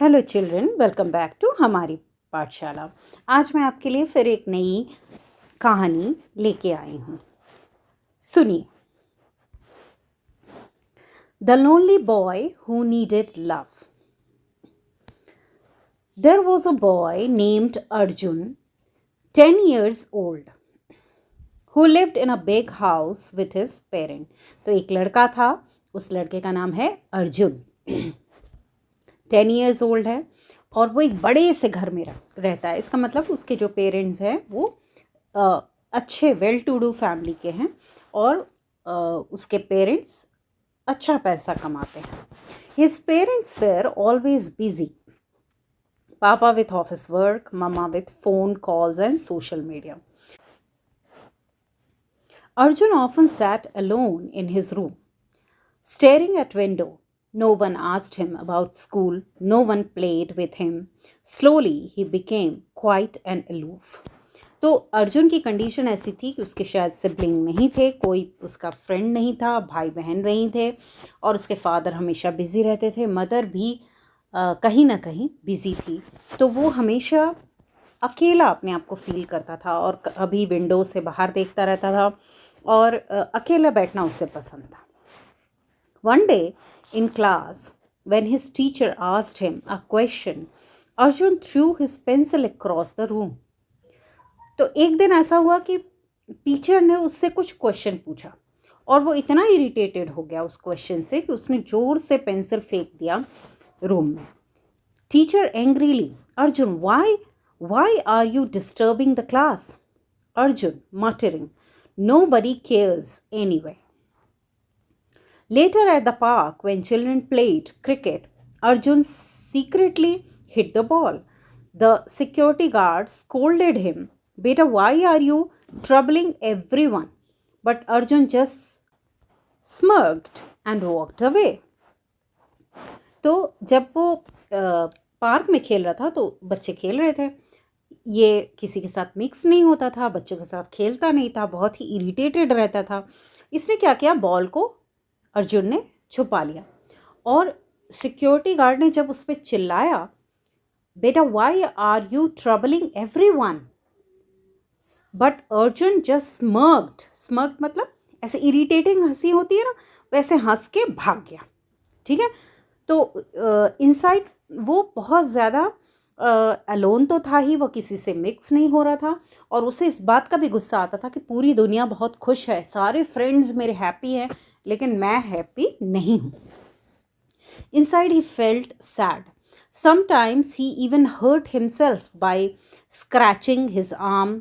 Hello children, welcome back to हमारी पाठशाला। आज मैं आपके लिए फिर एक नई कहानी लेके आई हूँ। सुनिए। The lonely boy who needed love. There was a boy named Arjun, 10 years old, who lived in a big house with his parent। तो एक लड़का था, उस लड़के का नाम है अर्जुन। 10 years old है और वो एक बड़े से घर में रहता है। इसका मतलब उसके जो पेरेंट्स हैं वो अच्छे वेल टू डू फैमिली के हैं और उसके पेरेंट्स अच्छा पैसा कमाते हैं। His parents were always busy, papa with office work, mama with phone calls and social media. Arjun often sat alone in his room, staring at window. No one asked him about school, no one played with him. Slowly he became quite an aloof. तो अर्जुन की condition ऐसी थी कि उसके शायद sibling नहीं थे, कोई उसका फ्रेंड नहीं था, भाई बहन नहीं थे और उसके फादर हमेशा बिज़ी रहते थे, मदर भी कहीं ना कहीं बिज़ी थी। तो वो हमेशा अकेला अपने आप को फील करता था और कभी विंडो से बाहर देखता रहता था और अकेला बैठना उसे पसंद था। One day in class, when his teacher asked him a question, Arjun threw his pencil across the room. तो एक दिन ऐसा हुआ कि टीचर ने उससे कुछ क्वेश्चन पूछा और वो इतना इरिटेटेड हो गया उस क्वेश्चन से कि उसने जोर से पेंसिल फेंक दिया रूम में। Teacher angrily, Arjun, why are you disturbing the class? Arjun muttering, nobody cares anyway. Later at the park, when children played cricket, Arjun secretly hit the ball. The security guard scolded him, Beta, why are you troubling everyone? But Arjun just smirked and walked away. तो जब वो park में खेल रहा था तो बच्चे खेल रहे थे, ये किसी के साथ मिक्स नहीं होता था, बच्चों के साथ खेलता नहीं था, बहुत ही इरिटेटेड रहता था। इसने क्या किया, बॉल को अर्जुन ने छुपा लिया और सिक्योरिटी गार्ड ने जब उस पर चिल्लाया, बेटा why are you troubling everyone, but Arjun just smirked मतलब ऐसे इरिटेटिंग हंसी होती है ना, वैसे हंस के भाग गया। ठीक है, तो इनसाइड वो बहुत ज़्यादा अलोन तो था ही, वो किसी से मिक्स नहीं हो रहा था और उसे इस बात का भी गुस्सा आता था कि पूरी दुनिया बहुत खुश है, सारे फ्रेंड्स मेरे हैप्पी हैं लेकिन मैं हैप्पी नहीं हूँ। Inside he felt sad. Sometimes he even hurt himself by scratching his arm,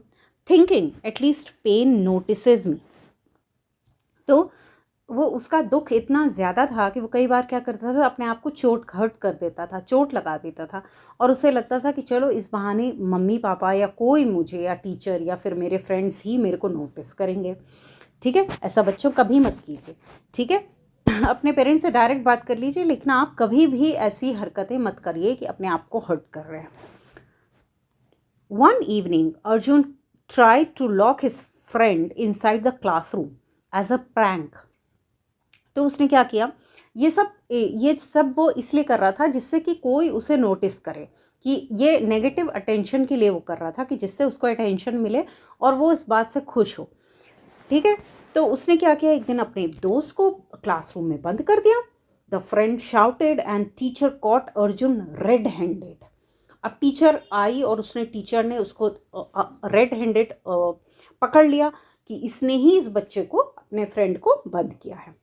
thinking at least pain notices me. तो वो उसका दुख इतना ज़्यादा था कि वो कई बार क्या करता था, अपने आप को हर्ट कर देता था, चोट लगा देता था और उसे लगता था कि चलो इस बहाने मम्मी पापा या कोई मुझे या टीचर या फिर मेरे फ्रेंड्स ही मेरे को नोटिस करेंगे। ठीक है, ऐसा बच्चों कभी मत कीजिए। ठीक है, अपने पेरेंट्स से डायरेक्ट बात कर लीजिए, लेकिन आप कभी भी ऐसी हरकतें मत करिए कि अपने आप को हर्ट कर रहे हैं। One evening, Arjun tried to lock his friend inside the classroom as a prank. तो उसने क्या किया, ये सब वो इसलिए कर रहा था जिससे कि कोई उसे नोटिस करे, कि ये नेगेटिव अटेंशन के लिए वो कर रहा था कि जिससे उसको अटेंशन मिले और वो इस बात से खुश हो। ठीक है, तो उसने क्या किया, एक दिन अपने दोस्त को क्लासरूम में बंद कर दिया। The friend shouted and teacher caught Arjun red handed. अब टीचर आई और टीचर ने उसको रेड हैंडेड पकड़ लिया कि इसने ही इस बच्चे को, अपने फ्रेंड को बंद किया है।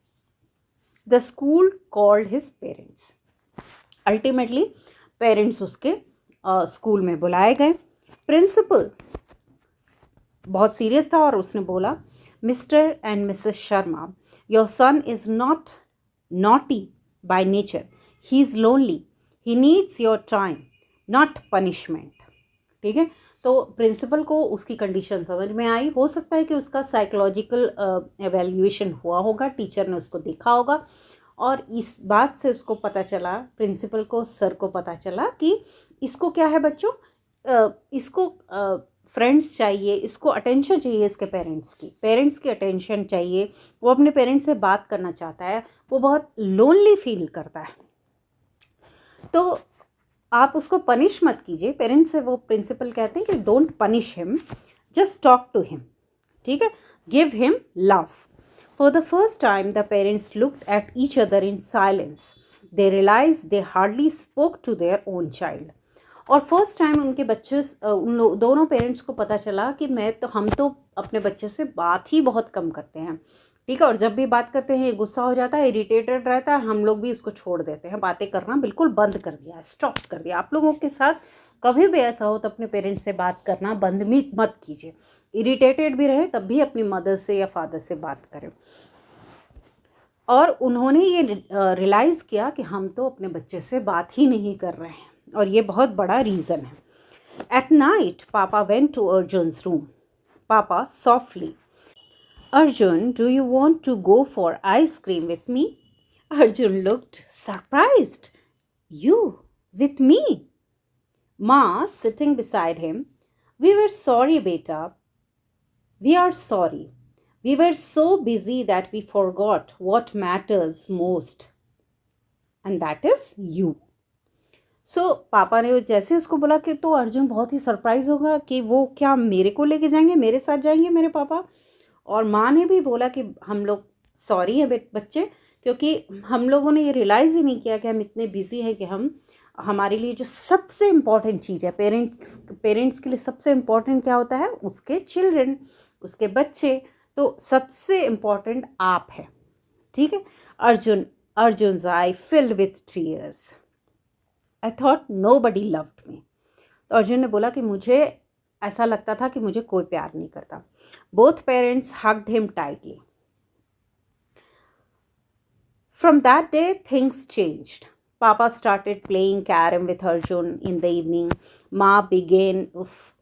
The school called his parents. Ultimately parents उसके स्कूल में बुलाए गए। प्रिंसिपल बहुत सीरियस था और उसने बोला, mister and Mrs Sharma, your son is not naughty by nature, he is lonely, he needs your time not punishment. ठीक है, तो प्रिंसिपल को उसकी कंडीशन समझ में आई। हो सकता है कि उसका साइकोलॉजिकल एवेल्यूएशन हुआ होगा, टीचर ने उसको देखा होगा और इस बात से उसको पता चला, प्रिंसिपल को, सर को पता चला कि इसको क्या है बच्चों, इसको फ्रेंड्स चाहिए, इसको अटेंशन चाहिए, इसके पेरेंट्स की अटेंशन चाहिए, वो अपने पेरेंट्स से बात करना चाहता है, वो बहुत लोनली फील करता है। तो आप उसको पनिश मत कीजिए। पेरेंट्स से वो प्रिंसिपल कहते हैं कि don't punish him, just talk to him, ठीक है, give him love. For the first time the parents looked at each other in silence, they realize they hardly spoke to their own child. और first time उनके बच्चे दोनों parents को पता चला कि हम तो अपने बच्चे से बात ही बहुत कम करते हैं, ठीक है, और जब भी बात करते हैं ये गुस्सा हो जाता है, इरिटेटेड रहता है, हम लोग भी इसको छोड़ देते हैं, बातें करना बिल्कुल बंद कर दिया है, स्टॉप कर दिया। आप लोगों के साथ कभी भी ऐसा हो तो अपने पेरेंट्स से बात करना बंद मत कीजिए। इरिटेटेड भी रहे तब भी अपनी मदर से या फादर से बात करें। और उन्होंने ये रियलाइज़ किया कि हम तो अपने बच्चे से बात ही नहीं कर रहे हैं, और ये बहुत बड़ा रीज़न है। एट नाइट पापा वेंट टू अर्जुन्स रूम। पापा softly, Arjun, do you want to go for ice cream with me? Arjun looked surprised. You, with me? Ma, sitting beside him, we were sorry, beta. We are sorry. We were so busy that we forgot what matters most. And that is you. सो पापा ने जैसे उसको बोला कि तो अर्जुन बहुत ही surprise होगा कि वो क्या मेरे को लेके जाएंगे, मेरे साथ जाएंगे मेरे पापा। और माँ ने भी बोला कि हम लोग सॉरी है बच्चे, क्योंकि हम लोगों ने ये रियलाइज़ ही नहीं किया कि हम इतने बिजी हैं कि हमारे लिए जो सबसे इम्पॉर्टेंट चीज़ है, पेरेंट्स के लिए सबसे इम्पॉर्टेंट क्या होता है, उसके चिल्ड्रन, उसके बच्चे। तो सबसे इम्पॉर्टेंट आप है, ठीक है। Arjun's eye filled with tears. I thought nobody loved me. तो अर्जुन ने बोला कि मुझे ऐसा लगता था कि मुझे कोई प्यार नहीं करता। Both parents hugged him tightly. From that day things changed. Papa started playing carom with Arjun in the evening. Ma began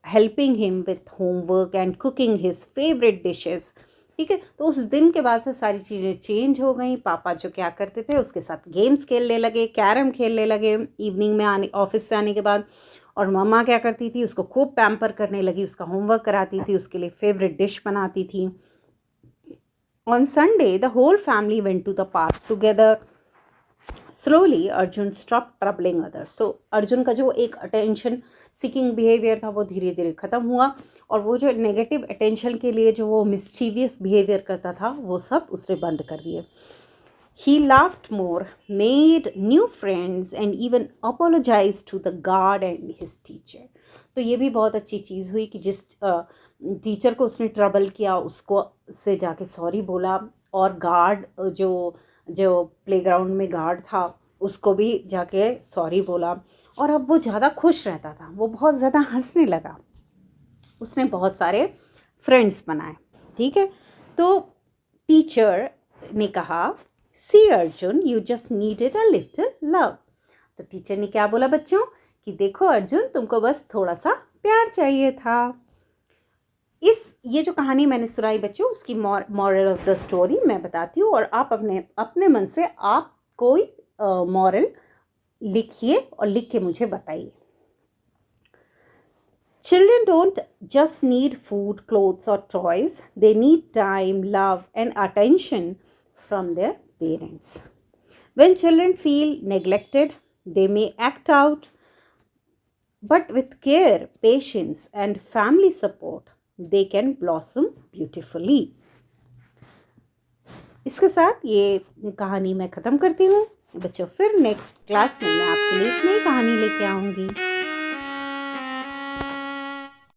helping him with homework and cooking his favorite dishes. ठीक है, तो उस दिन के बाद से सारी चीज़ें चेंज हो गई। पापा जो क्या करते थे उसके साथ गेम्स खेलने लगे, कैरम खेलने लगे इवनिंग में ऑफिस से आने के बाद। और मम्मा क्या करती थी, उसको खूब पैम्पर करने लगी, उसका होमवर्क कराती थी, उसके लिए फेवरेट डिश बनाती थी। On Sunday the whole family went to the park together. Slowly Arjun stop troubling others. तो अर्जुन का जो एक अटेंशन सीकिंग बिहेवियर था वो धीरे धीरे ख़त्म हुआ, और वो जो नेगेटिव अटेंशन के लिए जो वो मिस्चीवियस बिहेवियर करता था वो सब उसने बंद कर दिए। He laughed more, made new friends and even apologized to the guard and his teacher. तो ये भी बहुत अच्छी चीज़ हुई कि जिस टीचर को उसने ट्रबल किया उसको से जाके सॉरी बोला, और गार्ड जो प्लेग्राउंड में गार्ड था उसको भी जाके सॉरी बोला। और अब वो ज़्यादा खुश रहता था, वो बहुत ज़्यादा हंसने लगा, उसने बहुत सारे फ्रेंड्स बनाए, ठीक है। तो टीचर ने कहा, see Arjun you just needed a little love. तो टीचर ने क्या बोला बच्चों कि देखो अर्जुन, तुमको बस थोड़ा सा प्यार चाहिए था। ये जो कहानी मैंने सुनाई बच्चों, उसकी मॉरल ऑफ द स्टोरी मैं बताती हूँ, और आप अपने मन से आप कोई मॉरल लिखिए और लिख के मुझे बताइए। Children don't just need food, clothes or toys. They need time, love and attention from their parents. When children feel neglected, they may act out, but with care, patience and family support, they can blossom beautifully. इसके साथ ये कहानी मैं ख़त्म करती हूँ बच्चों। फिर नेक्स्ट क्लास में मैं आपके लिए एक नई कहानी लेके आऊँगी।